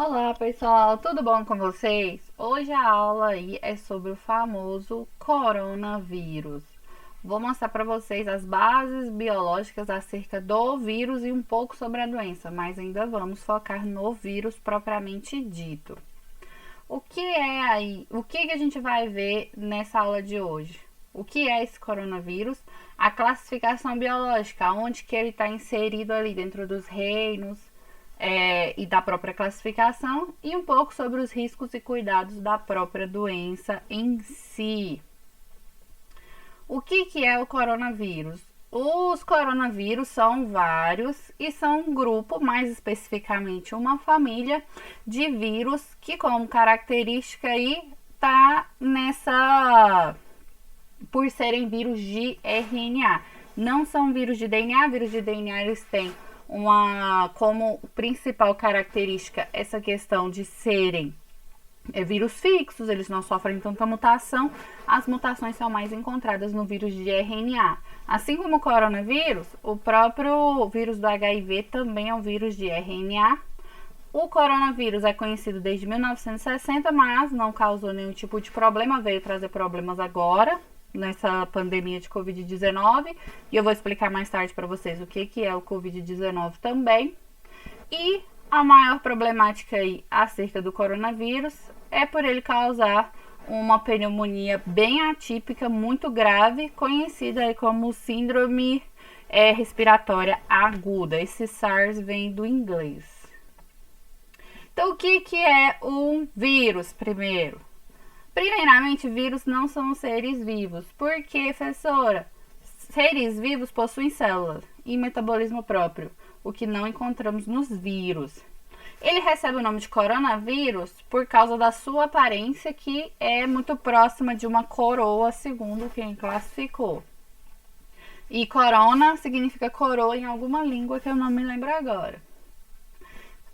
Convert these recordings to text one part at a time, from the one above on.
Olá pessoal, tudo bom com vocês? Hoje a aula aí é sobre o famoso coronavírus. Vou mostrar para vocês as bases biológicas acerca do vírus e um pouco sobre a doença, mas ainda vamos focar no vírus propriamente dito. O que a gente vai ver nessa aula de hoje? O que é esse coronavírus? A classificação biológica, onde que ele está inserido ali dentro dos reinos, e da própria classificação, e um pouco sobre os riscos e cuidados da própria doença em si. O que é o coronavírus? Os coronavírus são vários e são um grupo, mais especificamente uma família de vírus que, como característica aí, tá nessa por serem vírus de RNA. Não são vírus de DNA. Vírus de DNA eles têm como principal característica essa questão de serem vírus fixos, eles não sofrem tanta mutação. As mutações são mais encontradas no vírus de RNA. Assim como o coronavírus, o próprio vírus do HIV também é um vírus de RNA. O coronavírus é conhecido desde 1960, mas não causou nenhum tipo de problema, veio trazer problemas agora, nessa pandemia de Covid-19, e eu vou explicar mais tarde para vocês o que é o Covid-19 também. E a maior problemática aí acerca do coronavírus é por ele causar uma pneumonia bem atípica, muito grave, conhecida aí como síndrome respiratória aguda. Esse SARS vem do inglês. Então, o que é um vírus, primeiro? Primeiramente, vírus não são seres vivos. Por quê, professora? Seres vivos possuem células e metabolismo próprio, o que não encontramos nos vírus. Ele recebe o nome de coronavírus por causa da sua aparência, que é muito próxima de uma coroa, segundo quem classificou. E corona significa coroa em alguma língua que eu não me lembro agora.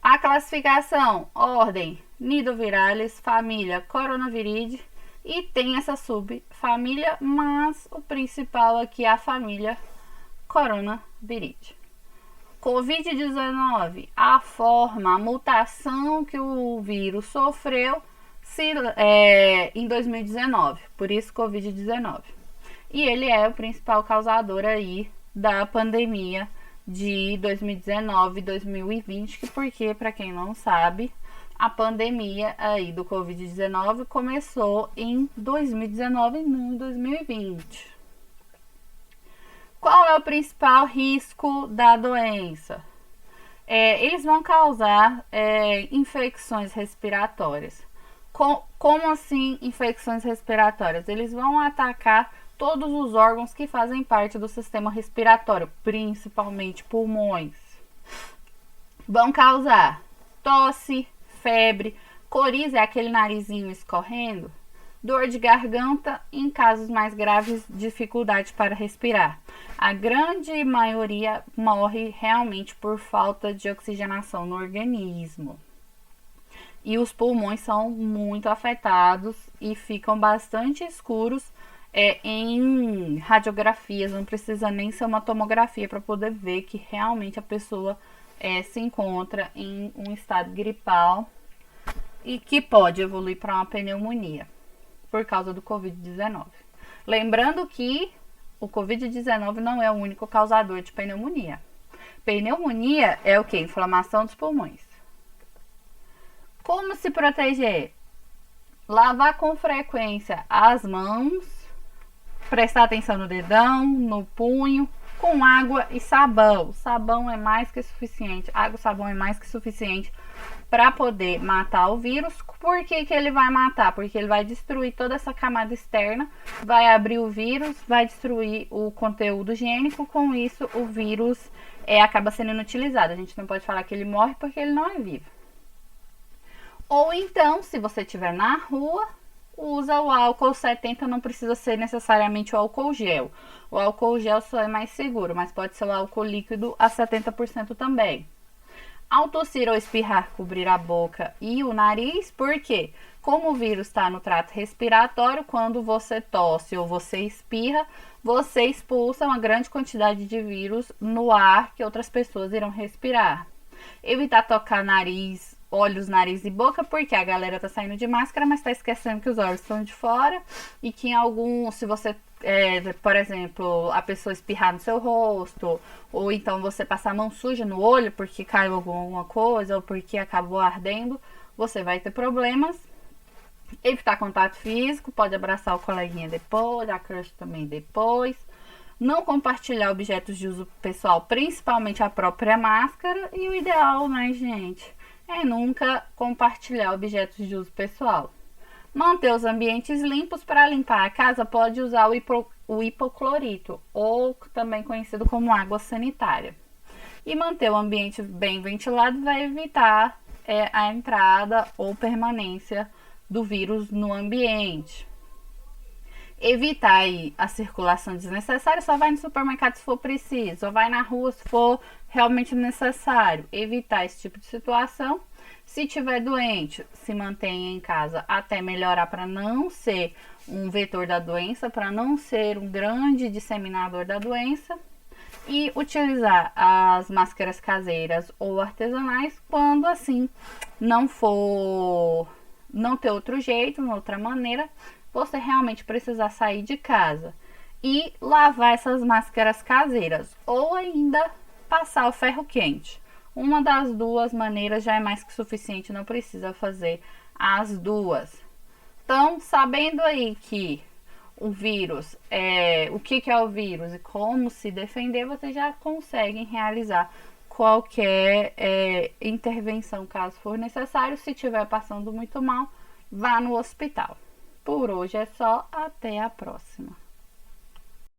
A classificação, ordem, Nidoviralis, família Coronaviridae, e tem essa subfamília, mas o principal aqui é a família Coronaviridae. Covid-19, a forma, a mutação que o vírus sofreu em 2019, por isso Covid-19. E ele é o principal causador aí da pandemia de 2019 e 2020, porque, para quem não sabe, a pandemia aí do Covid-19 começou em 2019 e não em 2020. Qual é o principal risco da doença? Eles vão causar infecções respiratórias. Como assim infecções respiratórias? Eles vão atacar todos os órgãos que fazem parte do sistema respiratório, principalmente pulmões. Vão causar tosse, febre, coriza, é aquele narizinho escorrendo, dor de garganta, em casos mais graves, dificuldade para respirar. A grande maioria morre realmente por falta de oxigenação no organismo. E os pulmões são muito afetados e ficam bastante escuros em radiografias. Não precisa nem ser uma tomografia para poder ver que realmente a pessoa se encontra em um estado gripal e que pode evoluir para uma pneumonia por causa do Covid-19. Lembrando que o Covid-19 não é o único causador de pneumonia. Pneumonia é o que? Inflamação dos pulmões. Como se proteger? Lavar com frequência as mãos, prestar atenção no dedão, no punho, com água e sabão. Sabão é mais que suficiente. Água e sabão é mais que suficiente para poder matar o vírus. Por que ele vai matar? Porque ele vai destruir toda essa camada externa, vai abrir o vírus, vai destruir o conteúdo gênico. Com isso, o vírus acaba sendo inutilizado. A gente não pode falar que ele morre porque ele não é vivo. Ou então, se você estiver na rua, usa o álcool 70, não precisa ser necessariamente o álcool gel. O álcool gel só é mais seguro, mas pode ser o álcool líquido a 70% também. Ao tossir ou espirrar, cobrir a boca e o nariz, porque como o vírus está no trato respiratório, quando você tosse ou você espirra, você expulsa uma grande quantidade de vírus no ar que outras pessoas irão respirar. Evitar tocar nariz, olhos, nariz e boca, porque a galera tá saindo de máscara, mas tá esquecendo que os olhos estão de fora e que em algum, se você, por exemplo, a pessoa espirrar no seu rosto, ou então você passar a mão suja no olho porque caiu alguma coisa ou porque acabou ardendo, você vai ter problemas. Evitar contato físico, pode abraçar o coleguinha depois, a crush também depois. Não compartilhar objetos de uso pessoal, principalmente a própria máscara. E o ideal, né, gente, é nunca compartilhar objetos de uso pessoal. Manter os ambientes limpos. Para limpar a casa, pode usar o hipoclorito, ou também conhecido como água sanitária. E manter o ambiente bem ventilado vai evitar a entrada ou permanência do vírus no ambiente. Evitar aí a circulação desnecessária, só vai no supermercado se for preciso, só vai na rua se for realmente necessário. Evitar esse tipo de situação. Se tiver doente, se mantenha em casa até melhorar, para não ser um vetor da doença, para não ser um grande disseminador da doença. E utilizar as máscaras caseiras ou artesanais quando assim não ter outro jeito, outra maneira, você realmente precisar sair de casa. E lavar essas máscaras caseiras, ou ainda passar o ferro quente. Uma das duas maneiras já é mais que suficiente, não precisa fazer as duas. Então, sabendo aí que o vírus, o que é o vírus e como se defender, vocês já conseguem realizar qualquer intervenção caso for necessário. Se estiver passando muito mal, vá no hospital. Por hoje é só, até a próxima.